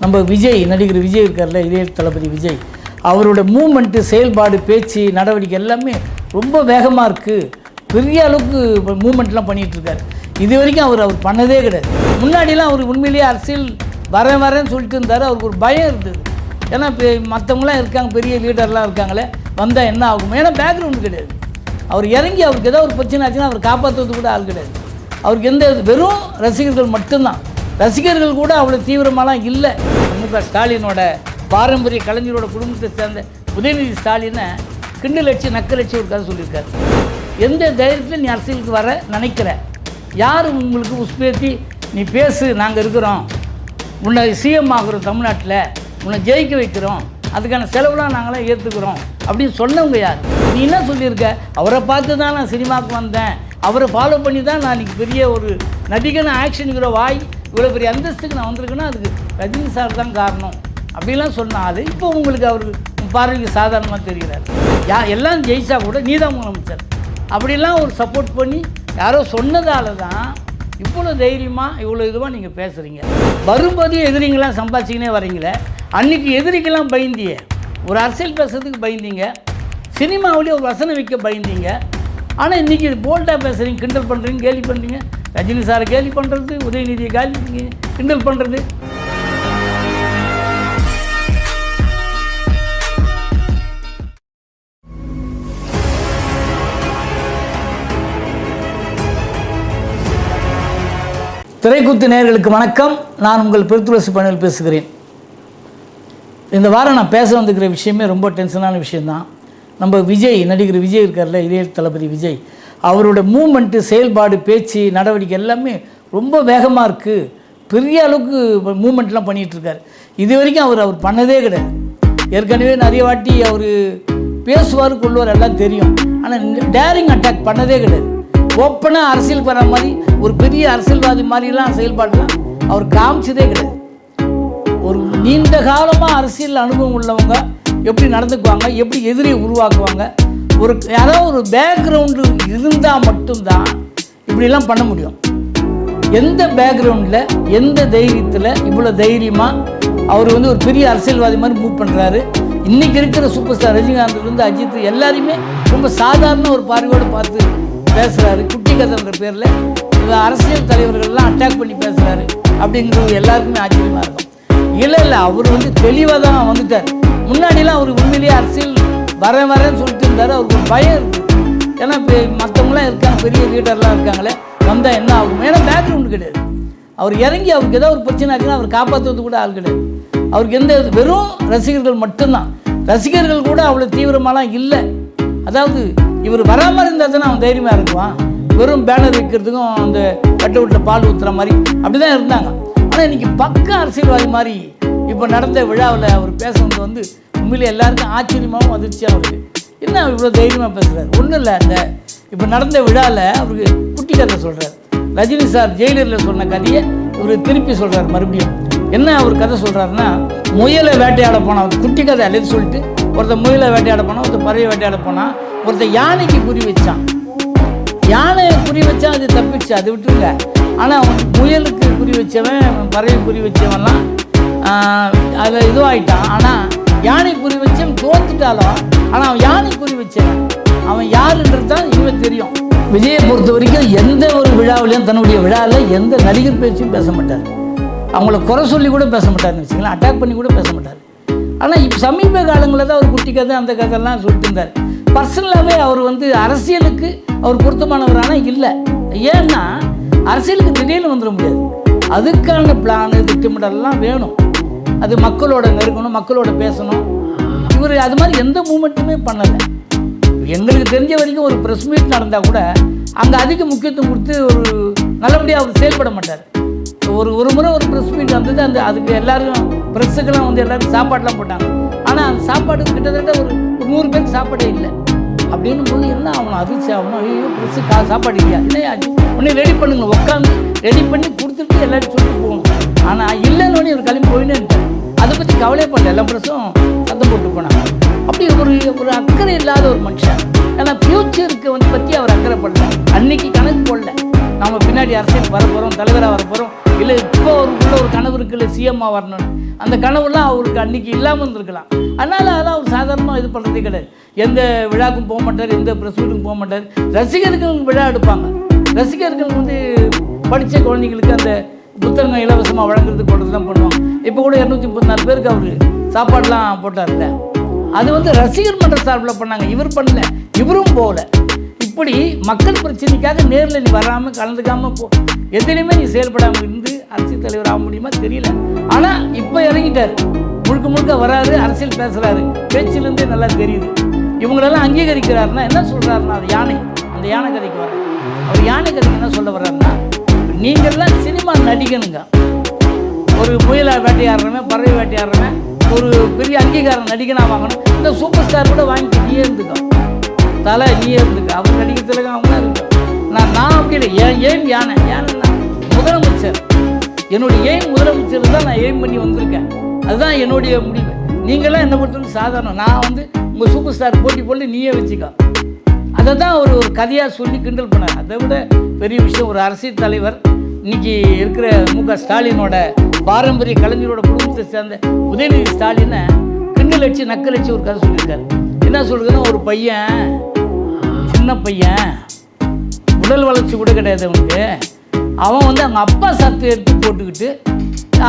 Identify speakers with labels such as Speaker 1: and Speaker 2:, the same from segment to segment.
Speaker 1: நம்ம விஜய் நடிகர் விஜய் இருக்கார்ல, இளைய தளபதி விஜய், அவரோட மூமெண்ட்டு, செயல்பாடு, பேச்சு, நடவடிக்கை எல்லாமே ரொம்ப வேகமாக இருக்குது. பெரிய அளவுக்கு மூமெண்ட்லாம் பண்ணிகிட்ருக்காரு. இது வரைக்கும் அவர் பண்ணதே கிடையாது. முன்னாடிலாம் அவர் உண்மையிலேயே அரசியல் வரேன்னு சொல்லிட்டு இருந்தார். அவருக்கு ஒரு பயம் இருந்தது. ஏன்னா இப்போ மற்றவங்களாம் இருக்காங்க, பெரிய லீடர்லாம் இருக்காங்களே, வந்தால் என்ன ஆகும்? ஏன்னா பேக்ரவுண்டு கிடையாது. அவர் இறங்கி அவருக்கு ஏதோ ஒரு பிரச்சனை ஆச்சுன்னா அவர் காப்பாற்றுறது கூட ஆள் கிடையாது. அவருக்கு எந்த வெறும் ரசிகர்கள் மட்டும்தான். ரசிகர்கள் கூட அவ்வளோ தீவிரமாலாம் இல்லை. மு.க. ஸ்டாலினோட பாரம்பரிய கலைஞரோட குடும்பத்தை சேர்ந்த உதயநிதி ஸ்டாலினை கிண்டல் அடிச்சு நக்கல் அடிச்சு ஒரு கதை சொல்லியிருக்காரு. எந்த தைரியத்தில் நீ அரசியலுக்கு வர நினைக்கிற? யார் உங்களுக்கு உஸ்பேத்தி நீ பேசு, நாங்கள் இருக்கிறோம், உன்னை சிஎம் ஆகிறோம், தமிழ்நாட்டில் உன்னை ஜெயிக்க வைக்கிறோம், அதுக்கான செலவுலாம் நாங்களாம் ஏற்றுக்கிறோம் அப்படின்னு சொன்னவங்க யார்? நீ என்ன சொல்லியிருக்க? அவரை பார்த்து தான் நான் சினிமாவுக்கு வந்தேன், அவரை ஃபாலோ பண்ணி தான் நான் இன்றைக்கி பெரிய ஒரு நடிகனை ஆக்ஷன் ஹீரோ வாய் இவ்வளோ பெரிய அந்தஸ்துக்கு நான் வந்திருக்கேன்னா அதுக்கு ரஜினி சார் தான் காரணம் அப்படிலாம் சொன்னால் இப்போ உங்களுக்கு அவர் பார்வைக்கு சாதாரணமாக தெரிகிறார். எல்லாம் ஜெயிச்சா கூட நீ தான் முதலமைச்சர் அப்படிலாம் ஒரு சப்போர்ட் பண்ணி யாரோ சொன்னதால தான் இவ்வளோ தைரியமாக இவ்வளோ இதுவாக நீங்கள் பேசுகிறீங்க. வரும்போதே எதிரிங்கெல்லாம் சம்பாதிச்சிக்கினே வரீங்களே. அன்றைக்கி எதிரிக்கெல்லாம் பயந்தியே, ஒரு அரசியல் பேசுறதுக்கு பயந்தீங்க, சினிமாவிலேயே ஒரு வசனம் வைக்க பயந்தீங்க. ஆனால் இன்றைக்கி போல்டாக பேசுகிறீங்க, கிண்டல் பண்ணுறீங்க, கேலி பண்ணுறீங்க. ரஜினி சாரை கேலி பண்ணுறது, உதயநிதியை கேலி கிண்டல் பண்ணுறது. திரைக்குத்து நேயர்களுக்கு வணக்கம். நான் உங்கள் பெருத்துளசி பணியில் பேசுகிறேன். இந்த வாரம் நான் பேச வந்துக்கிற விஷயமே ரொம்ப டென்ஷனான விஷயந்தான். நம்ம விஜய் நடிகர் விஜய் இருக்கார்ல, இளைய தளபதி விஜய், அவரோட மூமெண்ட்டு, செயல்பாடு, பேச்சு, நடவடிக்கை எல்லாமே ரொம்ப வேகமாக இருக்குது. பெரிய அளவுக்கு மூமெண்ட்லாம் பண்ணிகிட்ருக்காரு. இது வரைக்கும் அவர் பண்ணதே கிடையாது. ஏற்கனவே நிறைய வாட்டி அவர் பேசுவார், கொள்வார், எல்லாம் தெரியும். ஆனால் டேரிங் அட்டாக் பண்ணதே கிடையாது. ஓப்பனாக அரசியலுக்கு வர மாதிரி ஒரு பெரிய அரசியல்வாதி மாதிரிலாம் செயல்பாடுலாம் அவர் காமிச்சதே கிடையாது. ஒரு நீண்ட காலமாக அரசியல் அனுபவம் உள்ளவங்க எப்படி நடந்துக்குவாங்க, எப்படி எதிரியை உருவாக்குவாங்க, யாராவது ஒரு பேக்ரவுண்டு இருந்தால் மட்டும்தான் இப்படிலாம் பண்ண முடியும். எந்த பேக்ரவுண்டில், எந்த தைரியத்தில் இவ்வளோ தைரியமாக அவர் ஒரு பெரிய அரசியல்வாதி மாதிரி மூவ் பண்ணுறாரு. இன்றைக்கி இருக்கிற சூப்பர் ஸ்டார் ரஜினிகாந்த்லேருந்து அஜித் எல்லாரையுமே ரொம்ப சாதாரண ஒரு பார்வையோடு பார்த்து பேசுகிறாரு. குட்டி கதைன்ற பேரில் அரசியல் தலைவர்கள்லாம் அட்டாக் பண்ணி பேசுகிறாரு அப்படிங்கிறது எல்லாருக்குமே ஆச்சரியமாக இருக்கும். இல்லை அவர் தெளிவாக தான் வந்துட்டார். முன்னாடிலாம் அவர் உண்மையிலேயே அரசியல் வரேன்னு சொல்லிட்டு இருந்தார். அவருக்கு ஒரு பயம் இருக்குது. ஏன்னா இப்போ மற்றவங்களாம் இருக்காங்க, பெரிய லீடர்லாம் இருக்காங்களே, வந்தால் என்ன ஆகும்? ஏன்னா பேக்ரவுண்டு கிடையாது. அவர் இறங்கி அவருக்கு ஏதோ ஒரு பிரச்சனை ஆச்சுன்னா அவர் காப்பாற்றுறது கூட ஆள் கிடையாது. அவருக்கு எந்த வெறும் ரசிகர்கள் மட்டும்தான். ரசிகர்கள் கூட அவ்வளோ தீவிரமாலாம் இல்லை. அதாவது இவர் வராமல் இருந்தால் தானே அவன் தைரியமாக இருக்குவான். வெறும் பேனர் வைக்கிறதுக்கும் அந்த கட்ட வீட்டில் பால் ஊற்றுற மாதிரி அப்படி தான் இருந்தாங்க. ஆனால் இன்றைக்கி பக்க அரசியல்வாதி மாதிரி இப்போ நடந்த விழாவில் அவர் பேசுறது உண்மையிலே எல்லாருக்கும் ஆச்சரியமாகவும் அதிர்ச்சியாகவும் இருக்குது. என்ன இவ்வளோ தைரியமாக பேசுகிறார்? ஒன்றும் இல்லை, அந்த இப்போ நடந்த விழாவில் அவருக்கு குட்டி கதை சொல்கிறார். ரஜினி சார் ஜெயிலரில் சொன்ன கதையை இவர் திருப்பி சொல்கிறார் மறுபடியும். என்ன அவர் கதை சொல்கிறாருன்னா, முயலை வேட்டையாட போனான். குட்டி கதை அல்லது சொல்லிட்டு ஒருத்தர் முயலை வேட்டையாட போனான், ஒருத்தர் பறவை வேட்டையாட போனான், ஒருத்தர் யானைக்கு குறி வச்சான். யானை குறி வச்சா அது தப்பிச்சு, அது விட்டுருங்க. ஆனால் அவன் முயலுக்கு குறி வச்சவன், பறவை குறி வச்சவன்லாம் அதில் இதுவாகிட்டான். ஆனால் யானை குறி வச்சவன் தோத்துட்டாலும், ஆனால் அவன் யானை குறி வச்சவன் அவன் யாருன்றது தான் இவன் தெரியும். விஜயை பொறுத்த வரைக்கும் எந்த ஒரு விழாவிலையும், தன்னுடைய விழாவில் எந்த நடிகர் பேச்சும் பேச மாட்டார். அவங்கள குறை சொல்லி கூட பேச மாட்டார்னு வச்சுக்கலாம், அட்டாக் பண்ணி கூட பேச மாட்டார். ஆனால் இப்போ சமீப காலங்களில் தான் அவர் குட்டி கதை அந்த கதைலாம் சொல்லிட்டு இருந்தார். பர்சனலாகவே அவர் அரசியலுக்கு அவர் பொருத்தமானவரான இல்லை. ஏன்னா அரசியலுக்கு திடீர்னு வந்துட முடியாது. அதுக்கான பிளானு, திட்டமிடலாம் வேணும். அது மக்களோட நெருங்கணும், மக்களோட பேசணும். இவர் அது மாதிரி எந்த மூமெண்ட்டுமே பண்ணலை. எங்களுக்கு தெரிஞ்ச வரைக்கும் ஒரு ப்ரெஸ் மீட் நடந்தால் கூட அங்கே அதிக முக்கியத்துவம் கொடுத்து ஒரு நல்லபடியாக அவர் செயல்பட மாட்டார். ஒரு முறை ஒரு ப்ரெஸ் மீட் வந்தது, அதுக்கு எல்லோரும் ப்ரெஸ்ஸுக்கெல்லாம் எல்லோரும் சாப்பாடெலாம் போட்டாங்க. ஆனால் அந்த சாப்பாடு கிட்டத்தட்ட ஒரு 100 பேருக்கு சாப்பாடே இல்லை. அப்படின்னு போது என்ன ஆகணும்? அதிர்ச்சி ஆகணும். ஐயோ ப்ரெஸ்ஸு சாப்பாடு இல்லையா? இல்லையா, உடனே ரெடி பண்ணுங்க, உட்காந்து ரெடி பண்ணி கொடுத்துட்டு எல்லாரும் சொல்லிட்டு போகணும். ஆனால் இல்லைன்னு ஒரு கிளம்பி போயின்னு இருக்காரு. அதை பற்றி கவலையே பண்ணல. எல்லா ப்ரெஸ்ஸும் சத்தம் போட்டு போனாங்க. அப்படி ஒரு அக்கறை இல்லாத ஒரு மனுஷன். ஏன்னா ஃப்யூச்சருக்கு பற்றி அவர் அக்கறை பண்ணல. அன்னைக்கு கணக்கு போடல. நம்ம பின்னாடி அரசியலுக்கு வரப்போகிறோம், தலைவராக வரப்போகிறோம், இல்லை இப்போ அவருக்குள்ள ஒரு கனவு இருக்குல்ல சிஎம்மாக வரணும்னு, அந்த கனவுலாம் அவருக்கு அன்றைக்கி இல்லாமல் இருந்திருக்கலாம். அதனால் அதெல்லாம் அவர் சாதாரணமாக இது பண்ணுறதே கிடையாது. எந்த விழாவுக்கும் போக மாட்டார், எந்த ப்ரெஸ் மீட்டுக்கும் போக மாட்டார். ரசிகர்கள் விழா எடுப்பாங்க. ரசிகர்கள் வந்து படித்த குழந்தைங்களுக்கு அந்த புத்தகங்கள் இலவசமாக வழங்குறது போடுறது தான் பண்ணுவாங்க. இப்போ கூட 234 பேருக்கு அவர் சாப்பாடுலாம் போட்டார்ல, அது வந்து ரசிகர் மன்ற சார்பில் பண்ணாங்க. இவர் பண்ணல, இவரும் போகல. இப்படி மக்கள் பிரச்சனைக்காக நேரில் நீ வராமல் கலந்துக்காமல் போ, எதுலையுமே நீ செயல்படாமல் இருந்து அரசியல் தலைவர் ஆக முடியுமா தெரியல. ஆனால் இப்போ இறங்கிட்டார், முழுக்க முழுக்க வராரு, அரசியல் பேசுகிறாரு, பேச்சிலேருந்தே நல்லா தெரியுது. இவங்களெல்லாம் அங்கீகரிக்கிறாருன்னா என்ன சொல்கிறாருன்னா, அது யானை, அந்த யானை கதைக்கு வர அவர் யானை கதைக்கு என்ன சொல்ல வர்றாருன்னா, நீங்கள்லாம் சினிமா நடிகனுங்க. ஒரு முயலை வேட்டையாடுறவன், பறவை வேட்டையாடுறவன், ஒரு பெரிய அங்கீகாரம் நடிகனாக வாங்கணும். இந்த சூப்பர் ஸ்டார் கூட வாங்கி நீயே இருந்துக்கோ, தலை நீயே இருந்துக்க, அவர் நடிக்கிறதுல அவங்க இருக்கும். நான் அப்படி இல்லை. ஏன் யானை? யானைன்னா முதலமைச்சர், என்னுடைய எய்ம் முதலமைச்சர் தான் நான் எய்ம் பண்ணி வந்திருக்கேன். அதுதான் என்னுடைய முடிவு. நீங்களாம் என்ன பொறுத்தவரைக்கும் சாதாரணம். நான் வந்து உங்கள் சூப்பர் ஸ்டார் போட்டி போட்டு நீயே வச்சுக்கோ, அதை தான் ஒரு கதையாக சொல்லி கிண்டல் பண்ணார். அதை விட பெரிய விஷயம், ஒரு அரசியல் தலைவர் இன்றைக்கி இருக்கிற மு.க. ஸ்டாலினோட பாரம்பரிய கலைஞரோட குடும்பத்தை சேர்ந்த உதயநிதி ஸ்டாலினை கிண்டல் வச்சு நக்கல் வச்சு ஒரு கதை சொல்லியிருக்காரு. என்ன சொல்கிறதுன்னா, ஒரு பையன், சின்ன பையன், உடல் வளர்ச்சி கூட கிடையாது அவனுக்கு, அவன் வந்து அவங்க அப்பா சட்டை எடுத்து போட்டுக்கிட்டு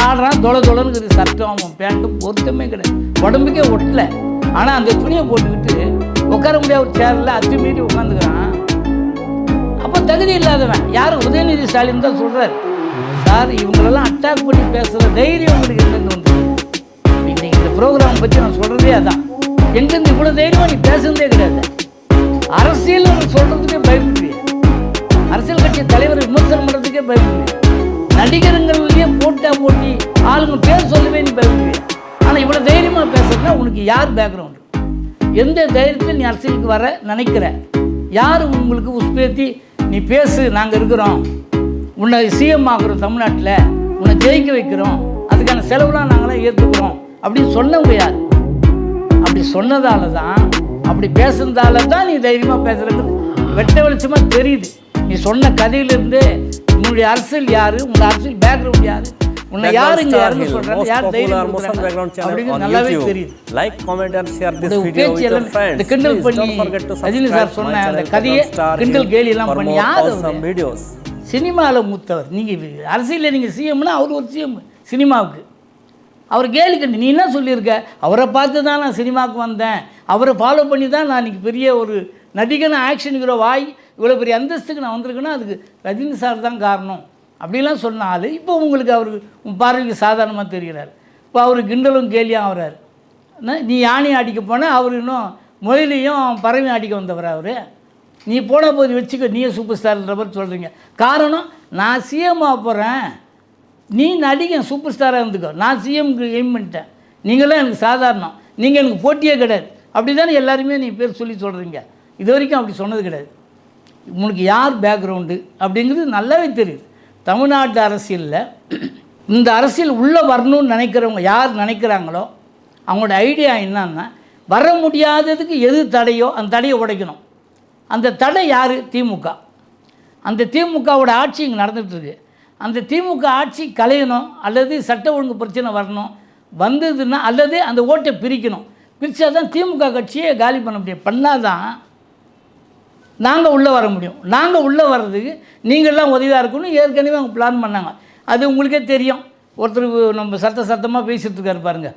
Speaker 1: ஆடுறான். தொலைன்னு சட்டம், அவன் பேண்ட்டும் பொருத்தமே கிடையாது, உடம்புக்கே ஒட்டலை. ஆனால் அந்த துணியை போட்டுக்கிட்டு உட்கார முடியாத ஒரு சேரில் அத்து மீறி உட்காந்துக்கிறான். அப்போ தகுதி இல்லாதவன் யார்? உதயநிதி ஸ்டாலின் தான் சொல்கிறார், சார் இவங்களெல்லாம் அட்டாக் பண்ணி பேசுகிற தைரியம் உங்களுக்கு எங்கேருந்து வந்து? இன்றைக்கி இந்த ப்ரோக்ராம் பற்றி நான் சொல்கிறதே அதான். எங்கேருந்து இவ்வளோ தைரியமாக நீ பேசுகிறதே கிடையாது. அரசியல் சொல்கிறதுக்கே பயப்படுவீங்க, அரசியல் கட்சி தலைவர் விமர்சனம் பண்ணுறதுக்கே பயப்படுவீங்க, நடிகர்கள்லேயே போட்டி ஆளுங்க பேர் சொல்லவே நீ பயப்படுவீங்க. ஆனால் இவ்வளோ தைரியமாக பேசுறதுனா உனக்கு யார் பேக்ரவுண்டு? எந்த தைரியத்தில் நீ அரசியலுக்கு வர நினைக்கிற? யார் உங்களுக்கு உஸ்பேத்தி நீ பேசு, நாங்கள் இருக்கிறோம், உன்னை சிஎம் ஆகிறோம், தமிழ்நாட்டில் உன்னை ஜெயிக்க வைக்கிறோம், அதுக்கான செலவுலாம் நாங்களாம் ஏற்றுக்கிறோம் அப்படின்னு சொன்னவங்க யார்? அப்படி சொன்னதால தான், அப்படி பேசுனதால தான் நீ தைரியமாக பேசுகிறது வெட்ட வெளிச்சமாக தெரியுது. நீ சொன்ன கதையிலிருந்து உன்னுடைய அரசியல் யார், உங்கள் அரசியல் பேக்ரவுண்ட் யார், உன்னை யார் இங்கே யாருன்னு சொல்கிறாங்க, யார் தைரியம் அப்படிங்கிறது நல்லாவே தெரியுது.
Speaker 2: Like, comment and share this video with your friends.
Speaker 1: இந்த கிண்டல் பண்ணி ரஜினி சார் சொன்ன அந்த கதையை கிண்டல் கேலி எல்லாம் பண்ணி யார்
Speaker 2: வீடியோஸ்?
Speaker 1: சினிமாவில் மூத்தவர். நீங்கள் அரசியலில் நீங்கள் சிஎம்னா அவர் ஒரு சிஎம் சினிமாவுக்கு. அவர் கேலி கண்டு நீ என்ன சொல்லியிருக்க? அவரை பார்த்து தான் நான் சினிமாவுக்கு வந்தேன், அவரை ஃபாலோ பண்ணி தான் நான் இன்றைக்கி பெரிய ஒரு நடிகன ஆக்ஷன் ஹீரோ வாய் இவ்வளோ பெரிய அந்தஸ்துக்கு நான் வந்திருக்கேன்னா அதுக்கு ரஜினி சார் தான் காரணம் அப்படிலாம் சொன்னாலும் இப்போ உங்களுக்கு அவருக்கு பார்வைக்கு சாதாரணமாக தெரிகிறார். இப்போ அவர் கிண்டலும் கேலியாக ஆகிறார். நீ யானையை அடிக்க போனால் அவர் இன்னும் மொழிலையும் பறவையும் அடிக்க வந்தவர். அவர் நீ போன போது வச்சுக்க, நீயே சூப்பர் ஸ்டார்ன்ற மாதிரி சொல்கிறீங்க. காரணம், நான் சிஎம் ஆக போகிறேன், நீ நடிகன் சூப்பர் ஸ்டாராக இருந்துக்கோ, நான் சிஎம்க்கு எய்ம் பண்ணிட்டேன், நீங்களாம் எனக்கு சாதாரணம், நீங்கள் எனக்கு போட்டியே கிடையாது அப்படி தானே எல்லாருமே நீ பேர் சொல்லி சொல்கிறீங்க. இது வரைக்கும் அப்படி சொன்னது கிடையாது. உனக்கு யார் பேக்ரவுண்டு அப்படிங்கிறது நல்லாவே தெரியுது. தமிழ்நாட்டு அரசியலில் இந்த அரசியல் உள்ளே வரணும்னு நினைக்கிறவங்க யார் நினைக்கிறாங்களோ அவங்களோட ஐடியா என்னன்னா, வர முடியாததுக்கு எது தடையோ அந்த தடையை உடைக்கணும். அந்த தடை யார்? திமுக. அந்த திமுகவோட ஆட்சி இங்கே நடந்துகிட்ருக்கு. அந்த திமுக ஆட்சி கலையணும், அல்லது சட்ட ஒழுங்கு பிரச்சனை வரணும், வந்ததுன்னா அல்லது அந்த ஓட்டை பிரிக்கணும். பிரித்தா தான் திமுக கட்சியை காலி பண்ண முடியும். பண்ணாதான் நாங்கள் உள்ளே வர முடியும். நாங்கள் உள்ளே வர்றதுக்கு நீங்கள்லாம் உதவியாக இருக்கணும். ஏற்கனவே அவங்க பிளான் பண்ணாங்க, அது உங்களுக்கே தெரியும். ஒருத்தர் நம்ம சத்தமாக பேசிகிட்டு இருக்காரு பாருங்கள்,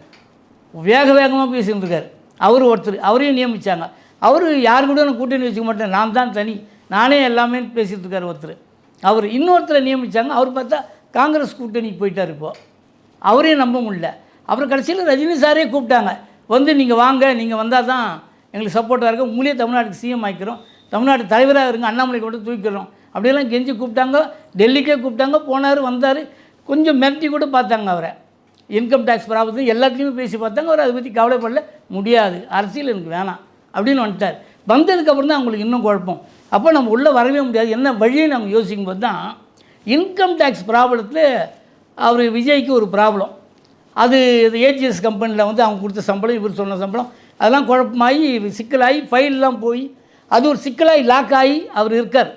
Speaker 1: வேகமாக பேசிகிட்டு இருக்கார். அவர் ஒருத்தர், அவரையும் நியமித்தாங்க. அவர் யார் கூட நான் கூட்டணி வச்சுக்க மாட்டேன், நான் தான் தனி, நானே எல்லாமே பேசிகிட்டு இருக்கார் ஒருத்தர். அவர் இன்னொருத்தரை நியமித்தாங்க. அவர் பார்த்தா காங்கிரஸ் கூட்டணிக்கு போயிட்டார். இப்போது அவரையும் நம்ப முடியல. அப்புறம் கடைசியில் ரஜினி சாரே கூப்பிட்டாங்க, வந்து நீங்கள் வாங்க, நீங்கள் வந்தால் தான் எங்களுக்கு சப்போர்ட்டாக இருக்கும், உங்களே தமிழ்நாட்டுக்கு சிஎம் ஆக்கிக்கிறோம், தமிழ்நாடு தலைவராக இருங்க, அண்ணாமலை கூட தூக்கிக்கிறோம் அப்படியெல்லாம் கெஞ்சி கூப்பிட்டாங்க. டெல்லிக்கே கூப்பிட்டாங்க, போனார், வந்தார். கொஞ்சம் மிரட்டி கூட பார்த்தாங்க அவரை. இன்கம் டேக்ஸ் ப்ராப்ளத்தை எல்லாத்துலேயுமே பேசி பார்த்தாங்க. அவர் அதை பற்றி கவலைப்படல. முடியாது, அரசியல் எனக்கு வேணாம் அப்படின்னு வந்துட்டார். வந்ததுக்கப்புறம் தான் அவங்களுக்கு இன்னும் குழப்பம். அப்போ நம்ம உள்ளே வரவே முடியாது, என்ன வழியை நம்ம யோசிக்கும் போது தான் இன்கம் டேக்ஸ் ப்ராப்ளத்தில் அவர் விஜய்க்கு ஒரு ப்ராப்ளம். அது ஏஜிஎஸ் கம்பெனியில் வந்து அவங்க கொடுத்த சம்பளம், இவர் சொன்ன சம்பளம், அதெல்லாம் குழப்பமாகி சிக்கலாகி ஃபைல்லாம் போய் அது ஒரு சிக்கலாகி லாக் ஆகி அவர் இருக்கார்.